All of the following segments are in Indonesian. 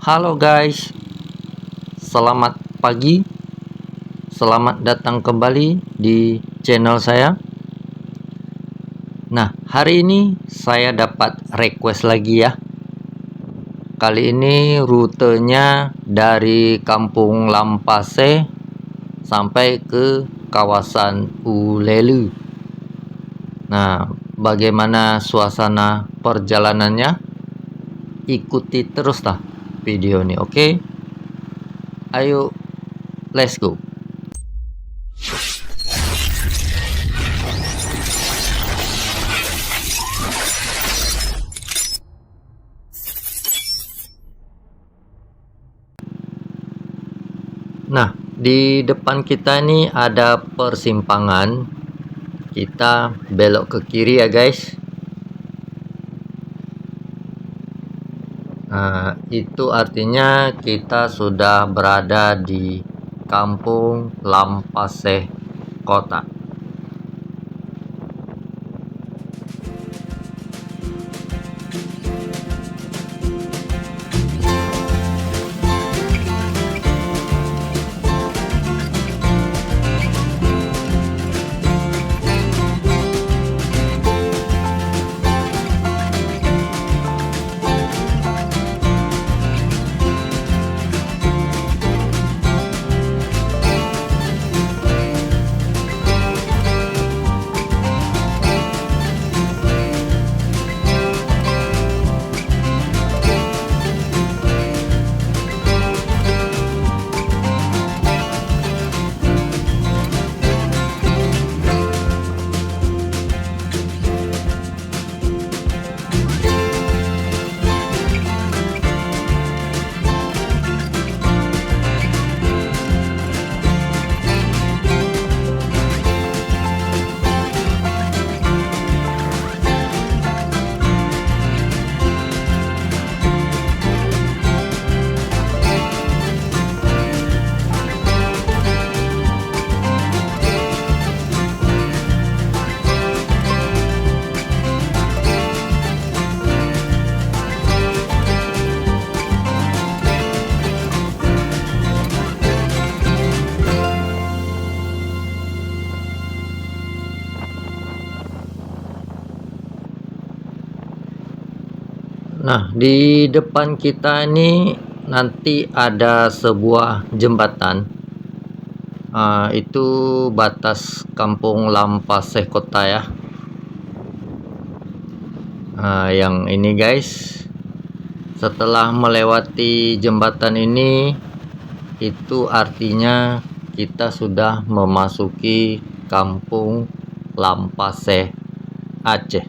Halo guys, selamat pagi, selamat datang kembali di channel saya. Nah, hari ini saya dapat request lagi ya. Kali ini rutenya dari Kampung Lampase sampai ke kawasan Ulelu. Nah, bagaimana suasana perjalanannya? Ikuti teruslah video ini, oke? Ayo, let's go. Nah, di depan kita ini ada persimpangan. Kita belok ke kiri ya guys. Nah, itu artinya kita sudah berada di Kampung Lampase Kota. Nah, di depan kita ini nanti ada sebuah jembatan. Itu batas Kampung Lampase Kota ya. Yang ini guys, setelah melewati jembatan ini, itu artinya kita sudah memasuki Kampung Lampase Aceh.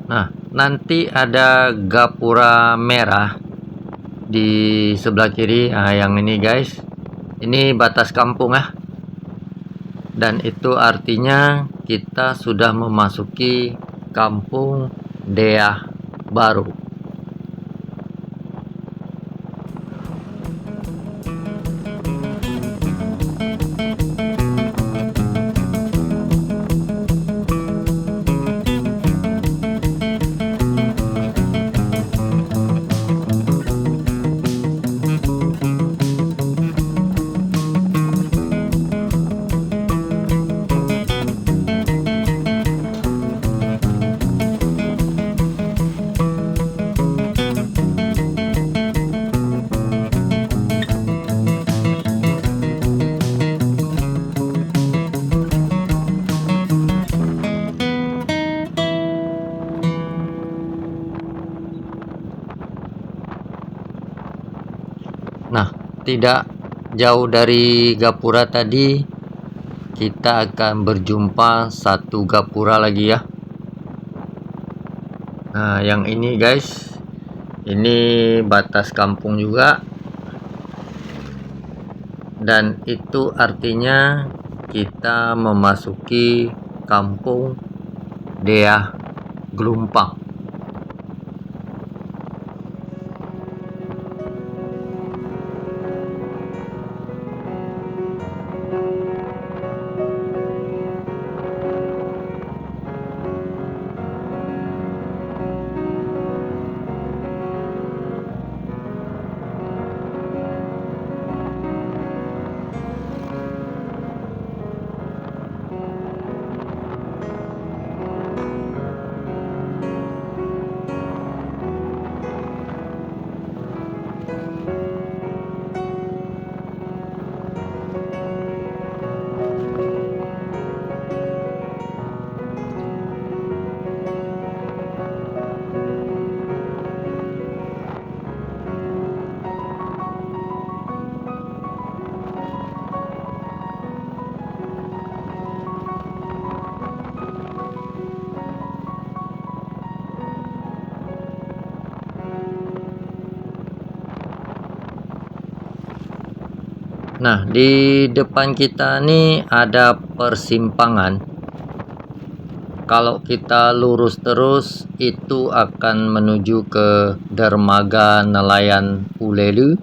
Nah, nanti ada gapura merah di sebelah kiri. Nah, yang ini guys, ini batas kampung ya. Dan itu artinya kita sudah memasuki kampung Deah baru. Nah, tidak jauh dari gapura tadi kita akan berjumpa satu gapura lagi ya. Nah, yang ini guys, ini batas kampung juga. Dan itu artinya kita memasuki kampung Deah Gelumpang. Nah, di depan kita nih ada persimpangan. Kalau kita lurus terus itu akan menuju ke dermaga nelayan Ulelu.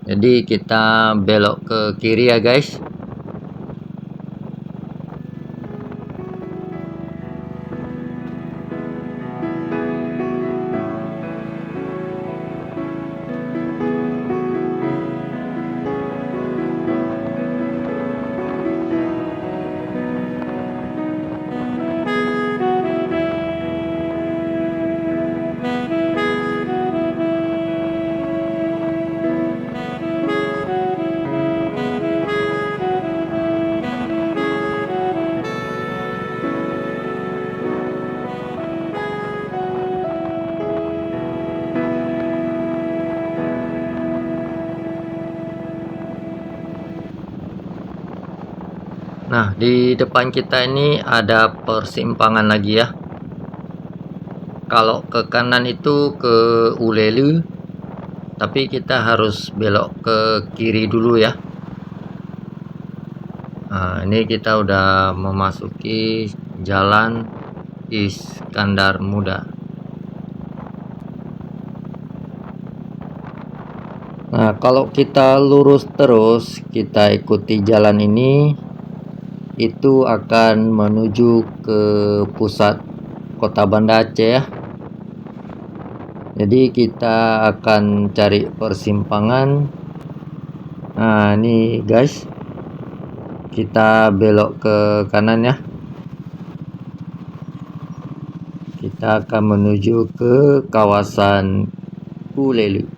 Jadi kita belok ke kiri ya guys. Nah, di depan kita ini ada persimpangan lagi ya. Kalau ke kanan itu ke Ulelu, tapi kita harus belok ke kiri dulu ya. Nah, ini kita udah memasuki jalan Iskandar Muda. Nah, kalau kita lurus terus, kita ikuti jalan ini, itu akan menuju ke pusat kota Banda Aceh ya. Jadi kita akan cari persimpangan. Nah, ini guys, kita belok ke kanan ya. Kita akan menuju ke kawasan Ulelu.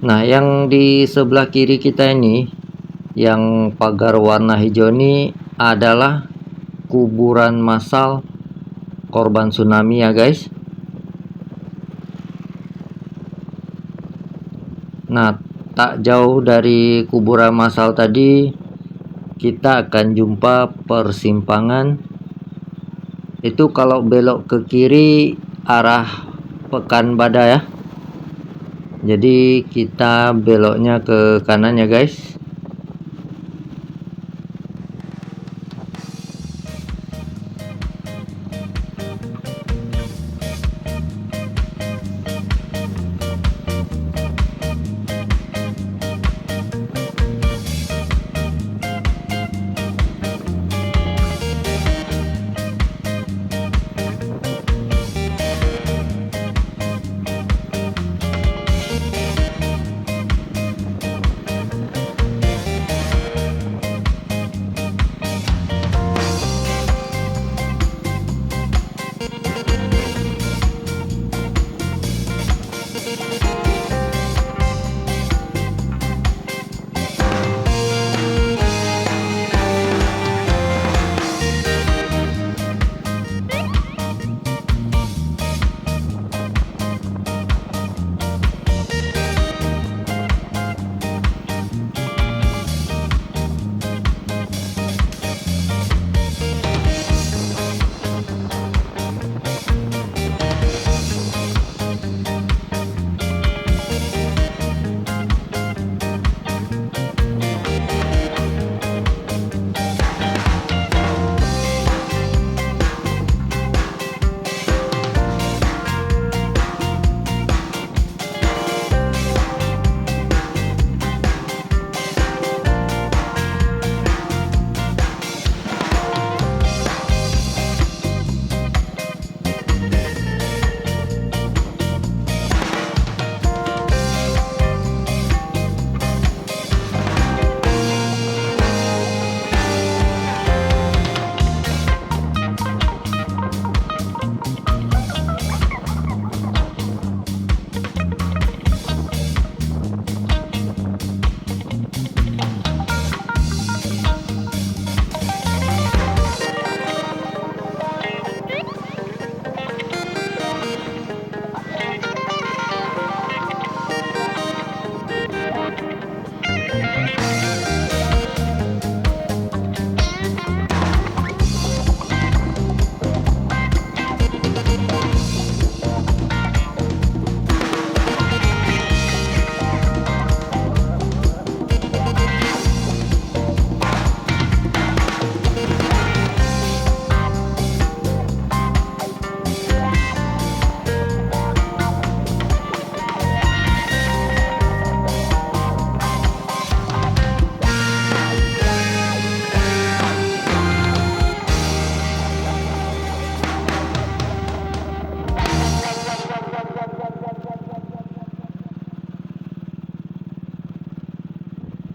Nah, yang di sebelah kiri kita ini, yang pagar warna hijau ini adalah kuburan massal korban tsunami ya guys. Nah, tak jauh dari kuburan massal tadi kita akan jumpa persimpangan. Itu kalau belok ke kiri arah Pekanbadak ya. Jadi kita beloknya ke kanan ya guys.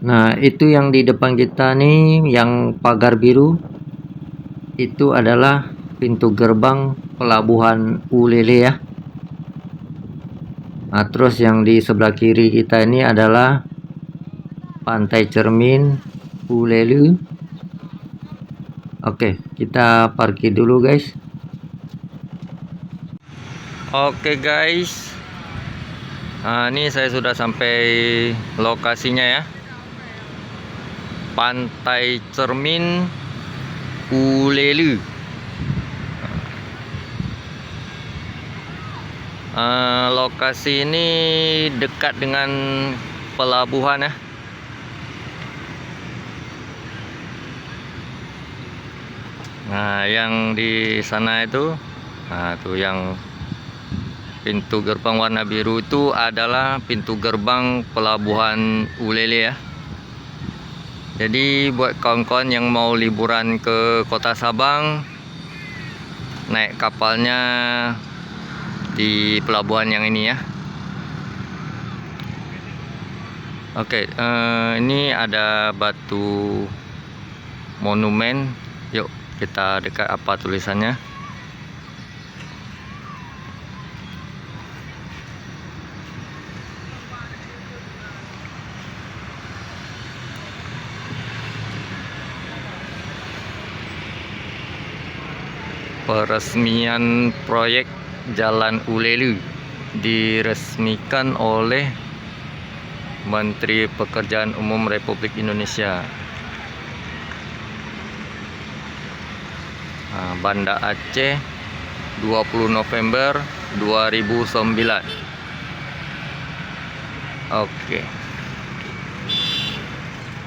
Nah, itu yang di depan kita nih, yang pagar biru, itu adalah pintu gerbang pelabuhan Ulele ya. Nah, terus yang di sebelah kiri kita ini adalah Pantai Cermin Ulele. Oke, kita parkir dulu guys. Oke guys, nah, ini saya sudah sampai lokasinya ya. Pantai Cermin Ulele. Lokasi ini dekat dengan pelabuhan ya. Nah, yang di sana itu, nah tuh yang pintu gerbang warna biru itu adalah pintu gerbang pelabuhan Ulele ya. Jadi buat kawan-kawan yang mau liburan ke Kota Sabang, naik kapalnya di pelabuhan yang ini ya. Oke, ini ada batu monumen. Yuk kita dekat, apa tulisannya. Peresmian proyek Jalan Ulelu diresmikan oleh Menteri Pekerjaan Umum Republik Indonesia. Banda Aceh, 20 November 2009. Oke.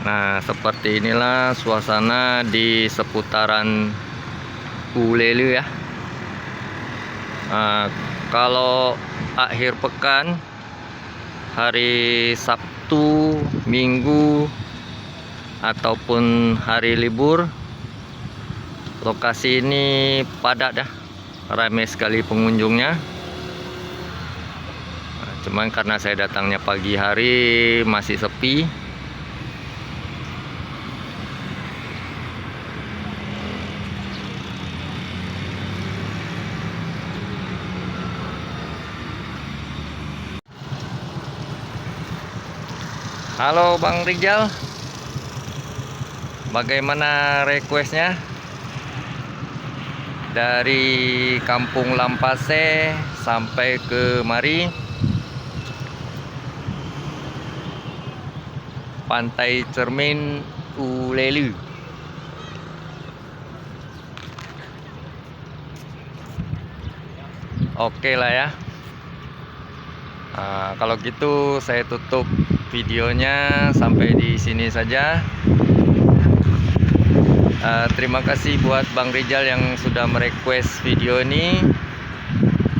Nah, seperti inilah suasana di seputaran Ulelu ya. Kalau akhir pekan, hari Sabtu, Minggu, ataupun hari libur, lokasi ini padat ya, ramai sekali pengunjungnya. Cuman karena saya datangnya pagi hari masih sepi. Halo Bang Rijal, bagaimana requestnya? Dari Kampung Lampase sampai ke mari Pantai Cermin Ulelu. Oke lah ya. Kalau gitu saya tutup videonya sampai di sini saja. Terima kasih buat Bang Rijal yang sudah merequest video ini,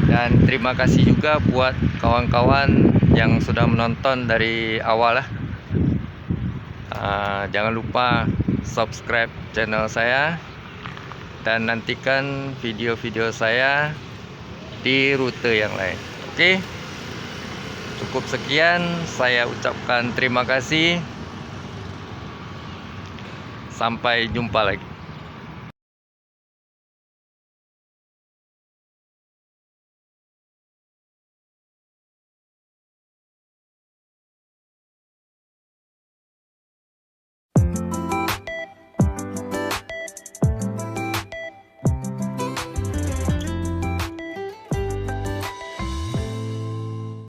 dan terima kasih juga buat kawan-kawan yang sudah menonton dari awal lah. Jangan lupa subscribe channel saya dan nantikan video-video saya di rute yang lain. Oke, cukup sekian, saya ucapkan terima kasih. Sampai jumpa lagi.